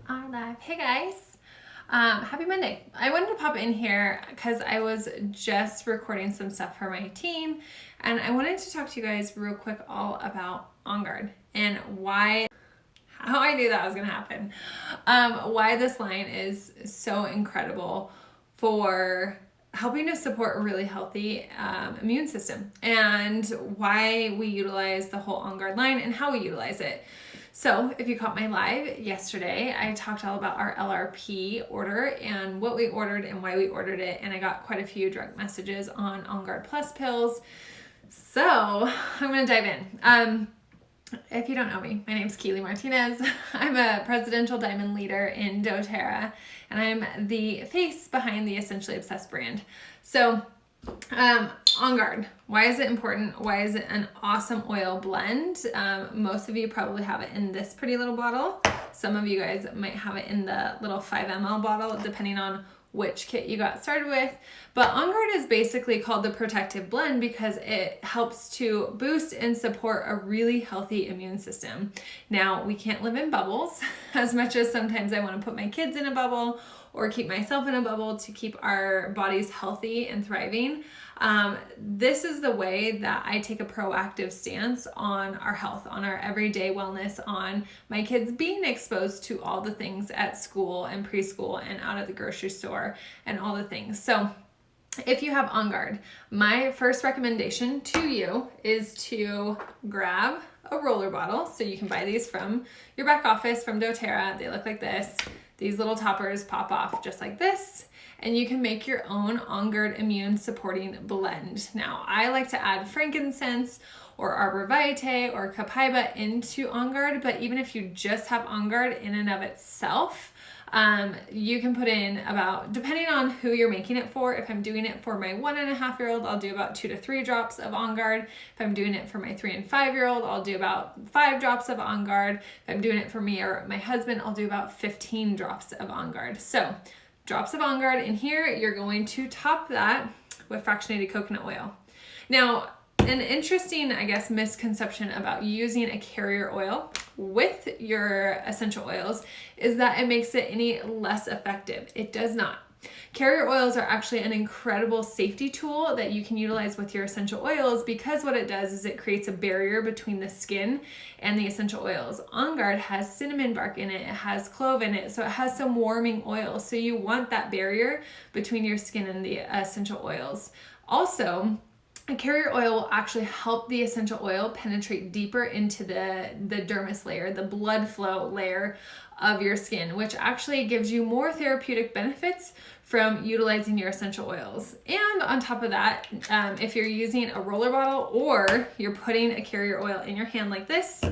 are live. Hey guys, happy Monday. I wanted to pop in here because I was just recording some stuff for my team, and I wanted to talk to you guys real quick all about On Guard and how I knew that was going to happen. Why this line is so incredible for helping to support a really healthy immune system, and why we utilize the whole On Guard line and how we utilize it. So if you caught my live yesterday, I talked all about our LRP order and what we ordered and why we ordered it, and I got quite a few direct messages on Guard Plus pills. So I'm going to dive in. If you don't know me, my name's Keely Martinez. I'm a presidential diamond leader in doTERRA, and I'm the face behind the Essentially Obsessed brand. So On Guard, why is it important? Why is it an awesome oil blend? Most of you probably have it in this pretty little bottle. Some of you guys might have it in the little 5 ml bottle, depending on which kit you got started with. But On Guard is basically called the protective blend because it helps to boost and support a really healthy immune system. Now, we can't live in bubbles as much as sometimes I want to put my kids in a bubble or keep myself in a bubble to keep our bodies healthy and thriving. This is the way that I take a proactive stance on our health, on our everyday wellness, on my kids being exposed to all the things at school and preschool and out at the grocery store and all the things. So if you have On Guard, my first recommendation to you is to grab a roller bottle. So you can buy these from your back office from doTERRA. They look like this. These little toppers pop off just like this, and you can make your own On Guard immune supporting blend. Now, I like to add frankincense or arbor vitae or copaiba into On Guard, but even if you just have On Guard in and of itself, you can put in about, depending on who you're making it for. If I'm doing it for my 1.5-year-old, I'll do about 2 to 3 drops of On Guard. If I'm doing it for my 3 and 5-year-old, I'll do about 5 drops of On Guard. If I'm doing it for me or my husband, I'll do about 15 drops of On Guard. So drops of On Guard in here, you're going to top that with fractionated coconut oil. Now, an interesting, misconception about using a carrier oil with your essential oils is that it makes it any less effective. It does not. Carrier oils are actually an incredible safety tool that you can utilize with your essential oils, because what it does is it creates a barrier between the skin and the essential oils. On Guard has cinnamon bark in it, it has clove in it, so it has some warming oils. So you want that barrier between your skin and the essential oils. Also, a carrier oil will actually help the essential oil penetrate deeper into the dermis layer, the blood flow layer of your skin, which actually gives you more therapeutic benefits from utilizing your essential oils. And on top of that, if you're using a roller bottle or you're putting a carrier oil in your hand like this,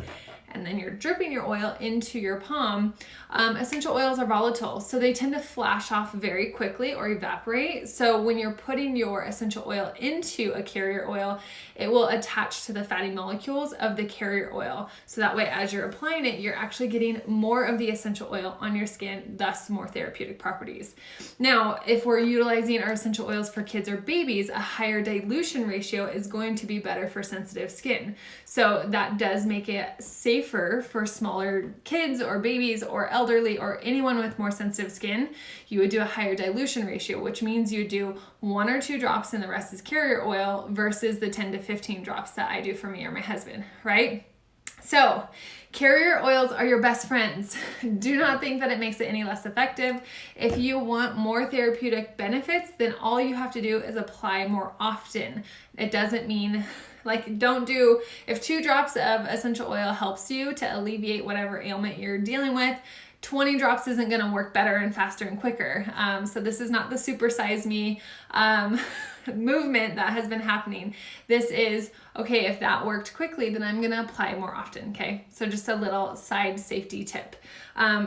and then you're dripping your oil into your palm, essential oils are volatile, so they tend to flash off very quickly or evaporate. So when you're putting your essential oil into a carrier oil, it will attach to the fatty molecules of the carrier oil. So that way, as you're applying it, you're actually getting more of the essential oil on your skin, thus more therapeutic properties. Now, if we're utilizing our essential oils for kids or babies, a higher dilution ratio is going to be better for sensitive skin. So that does make it safer for smaller kids or babies or elderly or anyone with more sensitive skin. You would do a higher dilution ratio, which means you do 1 or 2 drops and the rest is carrier oil versus the 10 to 15 drops that I do for me or my husband, right? So carrier oils are your best friends. Do not think that it makes it any less effective. If you want more therapeutic benefits, then all you have to do is apply more often. It doesn't mean if 2 drops of essential oil helps you to alleviate whatever ailment you're dealing with, 20 drops isn't going to work better and faster and quicker. So this is not the supersize me movement that has been happening. This is, okay, if that worked quickly, then I'm going to apply more often, okay? So just a little side safety tip.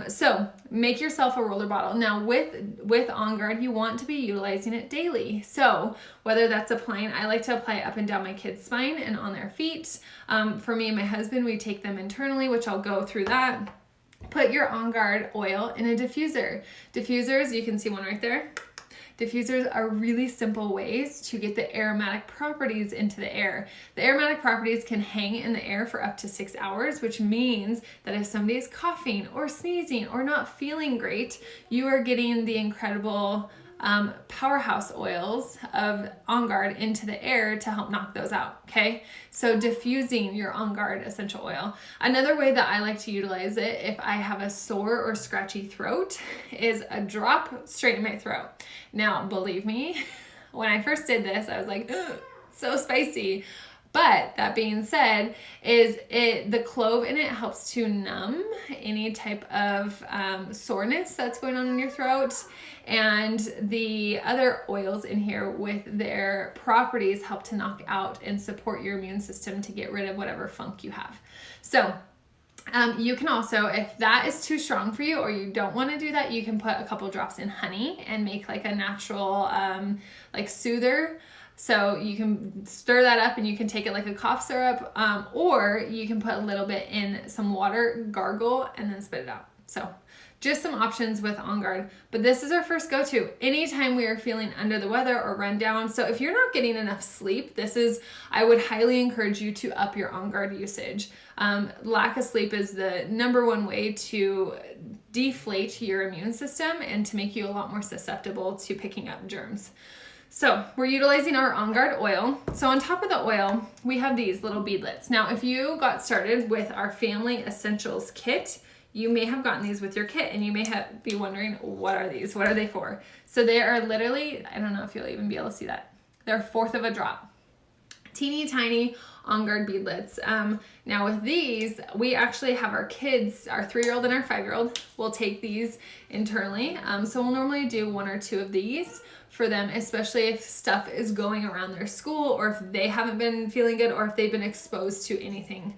So make yourself a roller bottle. Now with On Guard, you want to be utilizing it daily. So whether that's applying, I like to apply it up and down my kids' spine and on their feet. For me and my husband, we take them internally, which I'll go through that. Put your On Guard oil in a diffuser. Diffusers, you can see one right there. Diffusers are really simple ways to get the aromatic properties into the air. The aromatic properties can hang in the air for up to 6 hours, which means that if somebody is coughing or sneezing or not feeling great, you are getting the incredible powerhouse oils of On Guard into the air to help knock those out, okay? So diffusing your On Guard essential oil. Another way that I like to utilize it if I have a sore or scratchy throat is a drop straight in my throat. Now, believe me, when I first did this, I was like, ugh, so spicy. But that being said, the clove in it helps to numb any type of soreness that's going on in your throat. And the other oils in here with their properties help to knock out and support your immune system to get rid of whatever funk you have. So you can also, if that is too strong for you or you don't want to do that, you can put a couple drops in honey and make like a natural like soother. So you can stir that up and you can take it like a cough syrup, or you can put a little bit in some water, gargle, and then spit it out. So just some options with On Guard, but this is our first go-to anytime we are feeling under the weather or run down. So if you're not getting enough sleep, I would highly encourage you to up your On Guard usage. Lack of sleep is the number one way to deflate your immune system and to make you a lot more susceptible to picking up germs. So we're utilizing our On Guard oil. So on top of the oil, we have these little beadlets. Now, if you got started with our Family Essentials kit, you may have gotten these with your kit and you may be wondering, what are these? What are they for? So they are literally, I don't know if you'll even be able to see that. They're a fourth of a drop. Teeny tiny On Guard beadlets. Now with these, we actually have our kids, our 3-year-old and our 5-year-old, will take these internally. So we'll normally do 1 or 2 of these for them, especially if stuff is going around their school or if they haven't been feeling good or if they've been exposed to anything.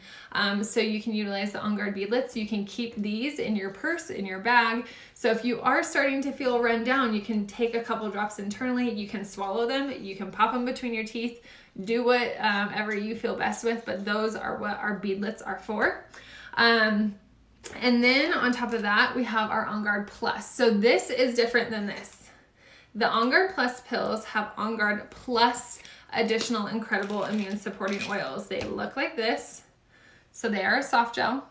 So you can utilize the On Guard beadlets. You can keep these in your purse, in your bag. So if you are starting to feel run down, you can take a couple drops internally. You can swallow them. You can pop them between your teeth. Do whatever you feel best with, but those are what our beadlets are for. And then on top of that, we have our On Guard Plus. So this is different than this. The On Guard Plus pills have On Guard Plus additional incredible immune supporting oils. They look like this. So they are a soft gel.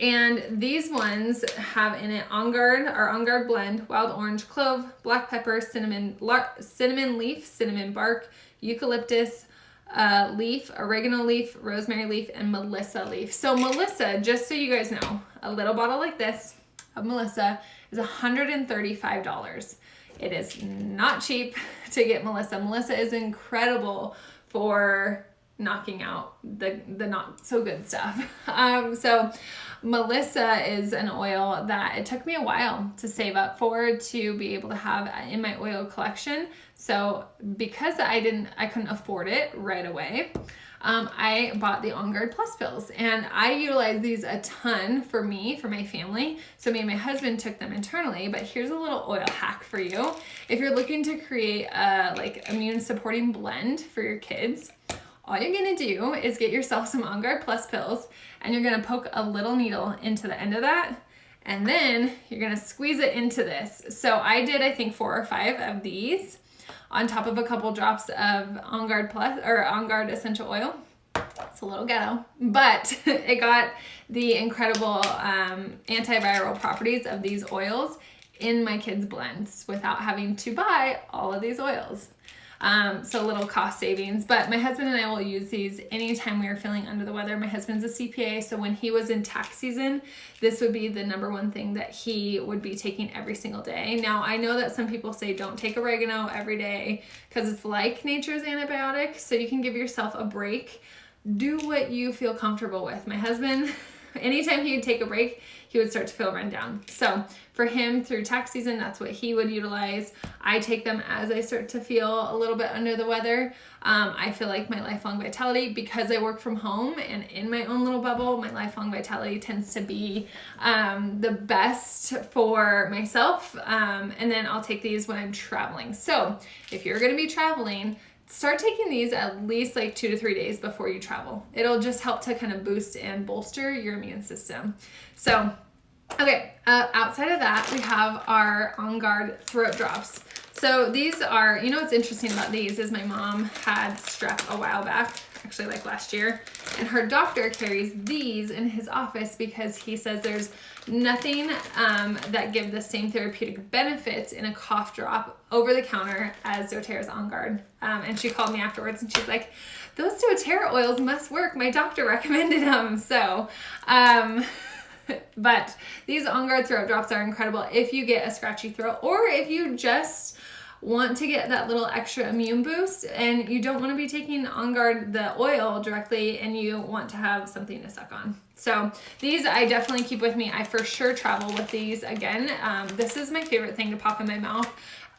And these ones have in it On Guard, our On Guard blend, wild orange, clove, black pepper, cinnamon leaf, cinnamon bark, eucalyptus leaf, oregano leaf, rosemary leaf, and Melissa leaf. So Melissa, just so you guys know, a little bottle like this of Melissa is $135. It is not cheap to get Melissa. Melissa is incredible for knocking out the not so good stuff. So Melissa is an oil that it took me a while to save up for to be able to have in my oil collection. So because I couldn't afford it right away, I bought the On Guard Plus pills and I utilize these a ton for me, for my family. So me and my husband took them internally, but here's a little oil hack for you. If you're looking to create a like immune supporting blend for your kids, all you're gonna do is get yourself some On Guard Plus pills and you're gonna poke a little needle into the end of that and then you're gonna squeeze it into this. So I did, I think 4 or 5 of these on top of a couple drops of On Guard Plus or On Guard essential oil. It's a little ghetto, but it got the incredible antiviral properties of these oils in my kids' blends without having to buy all of these oils. So a little cost savings, but my husband and I will use these anytime we are feeling under the weather. My husband's a CPA, so when he was in tax season, this would be the number one thing that he would be taking every single day. Now, I know that some people say don't take oregano every day because it's like nature's antibiotic, so you can give yourself a break. Do what you feel comfortable with. My husband, anytime he would take a break, he would start to feel run down. So for him through tax season, that's what he would utilize. I take them as I start to feel a little bit under the weather. I feel like my lifelong vitality, because I work from home and in my own little bubble, my lifelong vitality tends to be the best for myself. And then I'll take these when I'm traveling. So if you're gonna be traveling, start taking these at least like 2 to 3 days before you travel. It'll just help to kind of boost and bolster your immune system. So, okay, outside of that, we have our On Guard throat drops. So these are, you know what's interesting about these is my mom had strep a while back, actually like last year, and her doctor carries these in his office because he says there's nothing that give the same therapeutic benefits in a cough drop over the counter as doTERRA's On Guard. And she called me afterwards and she's like, those doTERRA oils must work. My doctor recommended them. So, but these On Guard throat drops are incredible if you get a scratchy throat or if you just want to get that little extra immune boost and you don't want to be taking On Guard the oil directly and you want to have something to suck on. So these I definitely keep with me. I for sure travel with these again. This is my favorite thing to pop in my mouth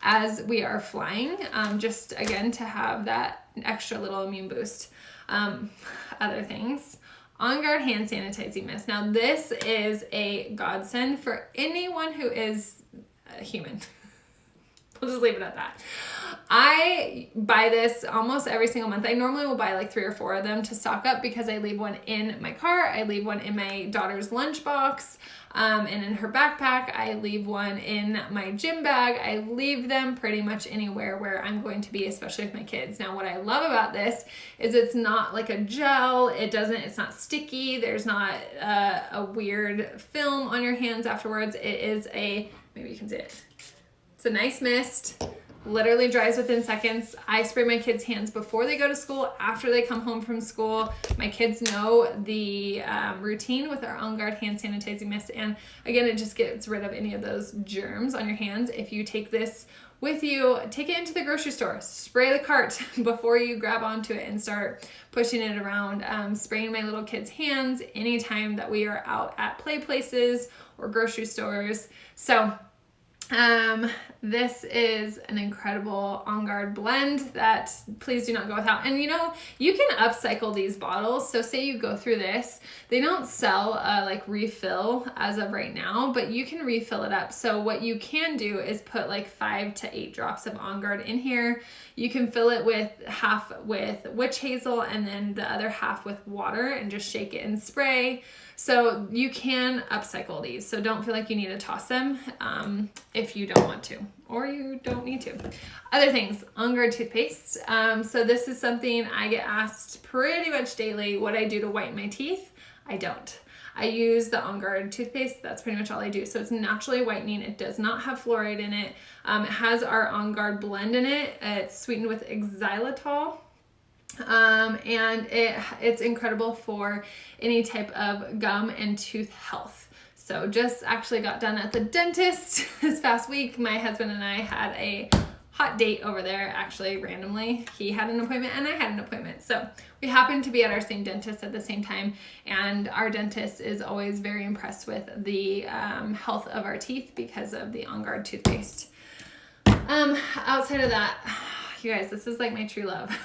as we are flying, just again to have that extra little immune boost. Other things. On Guard hand sanitizing mist. Now this is a godsend for anyone who is a human. We'll just leave it at that. I buy this almost every single month. I normally will buy like 3 or 4 of them to stock up because I leave one in my car. I leave one in my daughter's lunchbox and in her backpack. I leave one in my gym bag. I leave them pretty much anywhere where I'm going to be, especially with my kids. Now, what I love about this is it's not like a gel. It's not sticky. There's not a weird film on your hands afterwards. It is maybe you can see it. It's a nice mist, literally dries within seconds. I spray my kids' hands before they go to school, after they come home from school. My kids know the routine with our On Guard hand sanitizing mist. And again, it just gets rid of any of those germs on your hands. If you take this with you, take it into the grocery store, spray the cart before you grab onto it and start pushing it around. Spraying my little kids' hands anytime that we are out at play places or grocery stores. So this is an incredible On Guard blend that please do not go without. And you know, you can upcycle these bottles. So say you go through this, they don't sell a like refill as of right now, but you can refill it up. So what you can do is put like 5 to 8 drops of On Guard in here. You can fill it with half with witch hazel and then the other half with water and just shake it and spray. So you can upcycle these. So don't feel like you need to toss them if you don't want to, or you don't need to. Other things, On Guard toothpaste. So this is something I get asked pretty much daily what I do to whiten my teeth. I don't. I use the On Guard toothpaste. That's pretty much all I do. So it's naturally whitening. It does not have fluoride in it. It has our On Guard blend in it. It's sweetened with xylitol. And it's incredible for any type of gum and tooth health. So just actually got done at the dentist this past week. My husband and I had a hot date over there, actually randomly. He had an appointment and I had an appointment. So we happened to be at our same dentist at the same time, and our dentist is always very impressed with the health of our teeth because of the On Guard toothpaste. Outside of that, you guys, this is like my true love.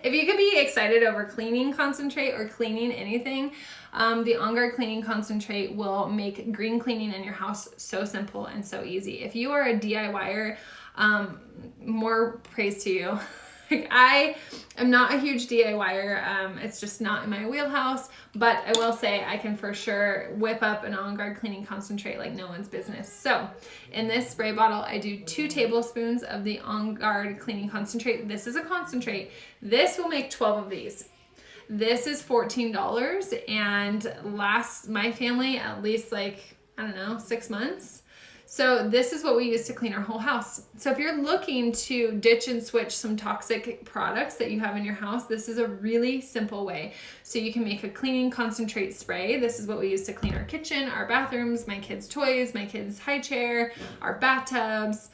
If you could be excited over cleaning concentrate or cleaning anything, the On Guard cleaning concentrate will make green cleaning in your house so simple and so easy. If you are a DIYer, more praise to you. Like, I am not a huge DIYer. It's just not in my wheelhouse, but I will say I can for sure whip up an On Guard cleaning concentrate like no one's business. So in this spray bottle, I do 2 tablespoons of the On Guard cleaning concentrate. This is a concentrate. This will make 12 of these. This is $14 and lasts my family at least like, I don't know, 6 months. So this is what we use to clean our whole house. So if you're looking to ditch and switch some toxic products that you have in your house, this is a really simple way. So you can make a cleaning concentrate spray. This is what we use to clean our kitchen, our bathrooms, my kids' toys, my kids' high chair, our bathtubs.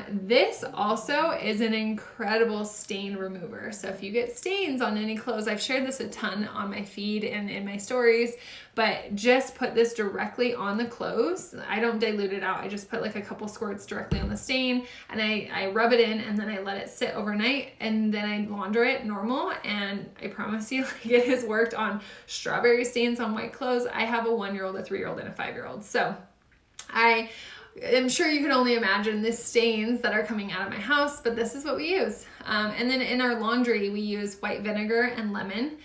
This also is an incredible stain remover. So if you get stains on any clothes, I've shared this a ton on my feed and in my stories, but just put this directly on the clothes. I don't dilute it out. I just put like a couple squirts directly on the stain and I rub it in and then I let it sit overnight and then I launder it normal. And I promise you, like, it has worked on strawberry stains on white clothes. I have a 1-year-old, a 3-year-old, and a 5-year-old. So I'm sure you can only imagine the stains that are coming out of my house, but this is what we use. And then in our laundry, we use white vinegar and lemon.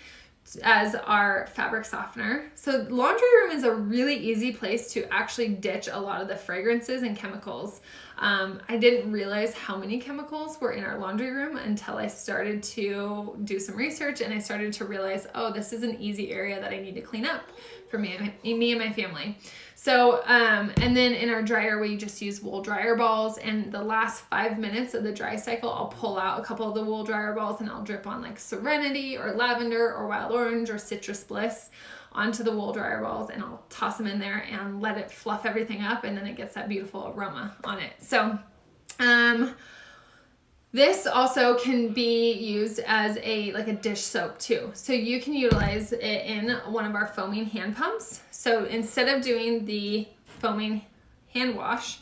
as our fabric softener. So laundry room is a really easy place to actually ditch a lot of the fragrances and chemicals. I didn't realize how many chemicals were in our laundry room until I started to do some research, and I started to realize, oh, this is an easy area that I need to clean up for me and my family. So, and then in our dryer, we just use wool dryer balls, and the last 5 minutes of the dry cycle, I'll pull out a couple of the wool dryer balls and I'll drip on like Serenity or Lavender or Wild Orange or Citrus Bliss onto the wool dryer balls, and I'll toss them in there and let it fluff everything up, and then it gets that beautiful aroma on it. So, this also can be used as a dish soap too. So you can utilize it in one of our foaming hand pumps. So instead of doing the foaming hand wash,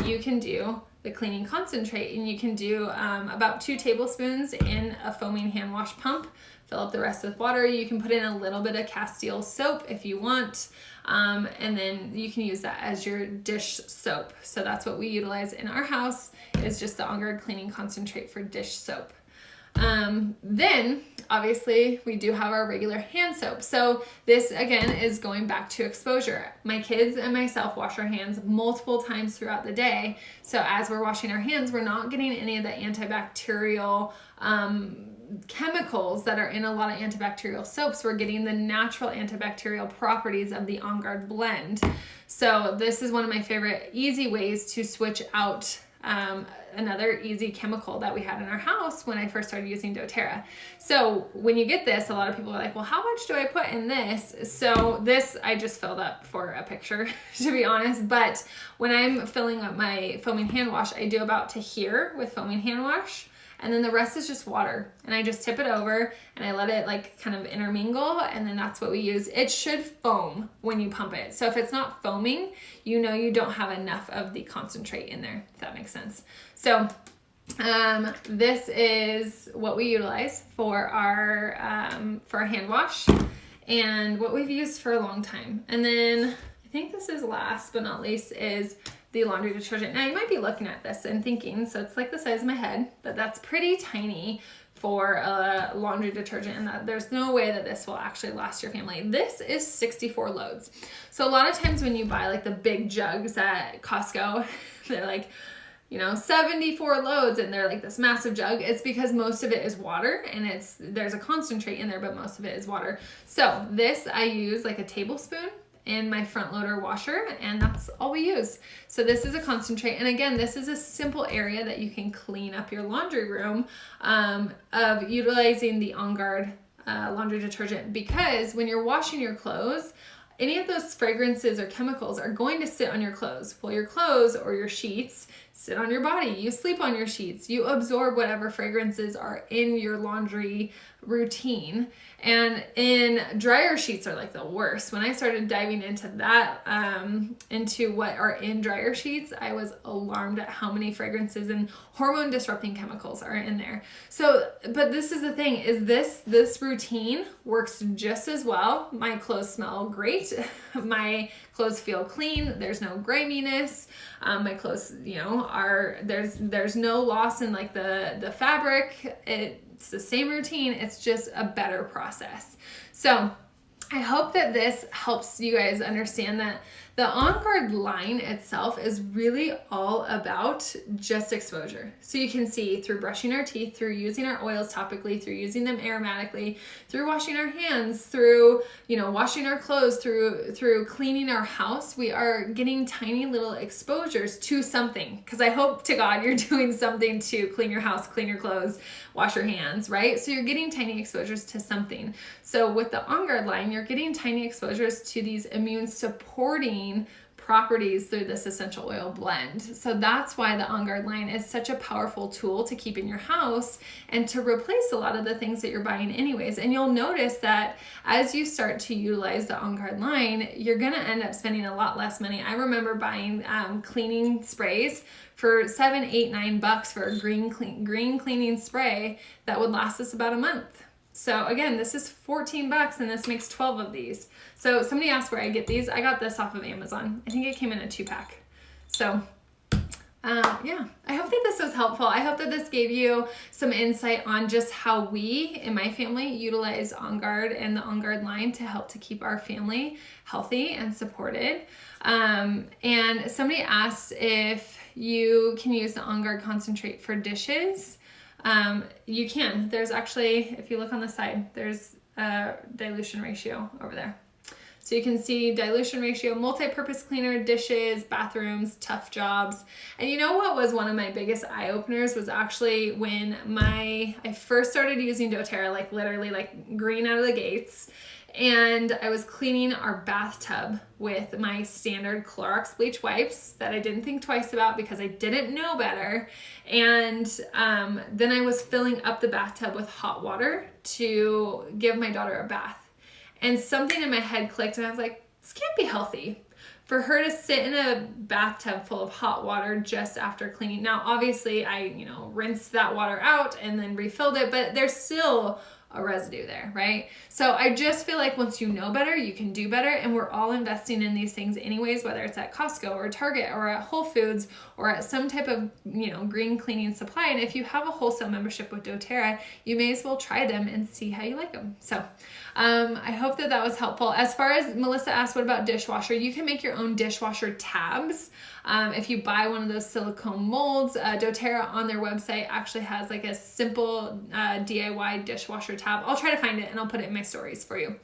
you can do the cleaning concentrate, and you can do about 2 tablespoons in a foaming hand wash pump. Fill up the rest with water. You can put in a little bit of Castile soap if you want, and then you can use that as your dish soap. So that's what we utilize in our house, is just the On Guard cleaning concentrate for dish soap. Then obviously we do have our regular hand soap. So this again is going back to exposure. My kids and myself wash our hands multiple times throughout the day. So as we're washing our hands, we're not getting any of the antibacterial chemicals that are in a lot of antibacterial soaps. We're getting the natural antibacterial properties of the On Guard blend. So this is one of my favorite easy ways to switch out another easy chemical that we had in our house when I first started using doTERRA. So when you get this, a lot of people are like, well, how much do I put in this? So this I just filled up for a picture, to be honest. But when I'm filling up my foaming hand wash, I do about to here with foaming hand wash. And then the rest is just water, and I just tip it over and I let it kind of intermingle, and then that's what we use. It should foam when you pump it. So if it's not foaming, you know you don't have enough of the concentrate in there, if that makes sense. So this is what we utilize for our hand wash, and what we've used for a long time. And then I think this is last but not least is the laundry detergent. Now you might be looking at this and thinking, so it's like the size of my head, but that's pretty tiny for a laundry detergent, and that there's no way that this will actually last your family. This is 64 loads. So a lot of times when you buy the big jugs at Costco, they're 74 loads, and they're this massive jug. It's because most of it is water, and there's a concentrate in there, but most of it is water. So this I use a tablespoon in my front loader washer, and that's all we use. So this is a concentrate, and again, this is a simple area that you can clean up your laundry room of utilizing the On Guard laundry detergent, because when you're washing your clothes, any of those fragrances or chemicals are going to sit on your clothes. Well, your clothes or your sheets sit on your body. You sleep on your sheets. You absorb whatever fragrances are in your laundry routine. And dryer sheets are the worst. When I started diving into that, into what are in dryer sheets, I was alarmed at how many fragrances and hormone disrupting chemicals are in there. So, but this is the thing, is this routine works just as well. My clothes smell great. My clothes feel clean. There's no griminess. My clothes, there's no loss in the fabric. It's the same routine. It's just a better process. So I hope that this helps you guys understand that the On Guard line itself is really all about just exposure. So you can see through brushing our teeth, through using our oils topically, through using them aromatically, through washing our hands, through washing our clothes, through cleaning our house, we are getting tiny little exposures to something. Because I hope to God you're doing something to clean your house, clean your clothes, wash your hands, right? So you're getting tiny exposures to something. So with the On Guard line, you're getting tiny exposures to these immune supporting properties through this essential oil blend. So that's why the On Guard line is such a powerful tool to keep in your house and to replace a lot of the things that you're buying anyways. And you'll notice that as you start to utilize the On Guard line, you're gonna end up spending a lot less money. I remember buying cleaning sprays for $7, $8, $9 for a green cleaning spray that would last us about a month. So again, this is $14 and this makes 12 of these. So somebody asked where I get these. I got this off of Amazon. I think it came in a 2-pack. So Yeah, I hope that this was helpful. I hope that this gave you some insight on just how we in my family utilize On Guard and the On Guard line to help to keep our family healthy and supported. And somebody asked if you can use the On Guard concentrate for dishes. You can. There's actually, if you look on the side, there's a dilution ratio over there. So you can see dilution ratio, multi-purpose cleaner, dishes, bathrooms, tough jobs. And you know what was one of my biggest eye-openers was actually when I first started using doTERRA, like literally like green out of the gates. And I was cleaning our bathtub with my standard Clorox bleach wipes that I didn't think twice about because I didn't know better. And then I was filling up the bathtub with hot water to give my daughter a bath. And something in my head clicked and I was like, this can't be healthy for her to sit in a bathtub full of hot water just after cleaning. Now, obviously I, rinsed that water out and then refilled it, but there's still a residue there, right? So I just feel like once you know better, you can do better. And we're all investing in these things anyways, whether it's at Costco or Target or at Whole Foods or at some type of, green cleaning supply. And if you have a wholesale membership with doTERRA, you may as well try them and see how you like them. So I hope that was helpful. As far as Melissa asked, what about dishwasher? You can make your own dishwasher tabs. If you buy one of those silicone molds, doTERRA on their website actually has like a simple DIY dishwasher tab. I'll try to find it and I'll put it in my stories for you.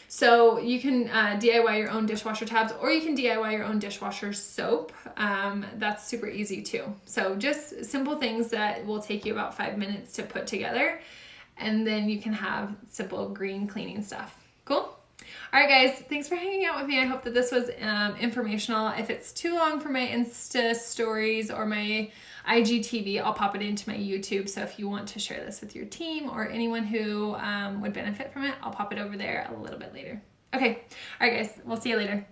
So you can DIY your own dishwasher tabs, or you can DIY your own dishwasher soap. That's super easy too. So just simple things that will take you about 5 minutes to put together. And then you can have simple green cleaning stuff. Cool? All right, guys, thanks for hanging out with me. I hope that this was informational. If it's too long for my Insta stories or my IGTV, I'll pop it into my YouTube. So if you want to share this with your team or anyone who would benefit from it, I'll pop it over there a little bit later. Okay. All right, guys, we'll see you later.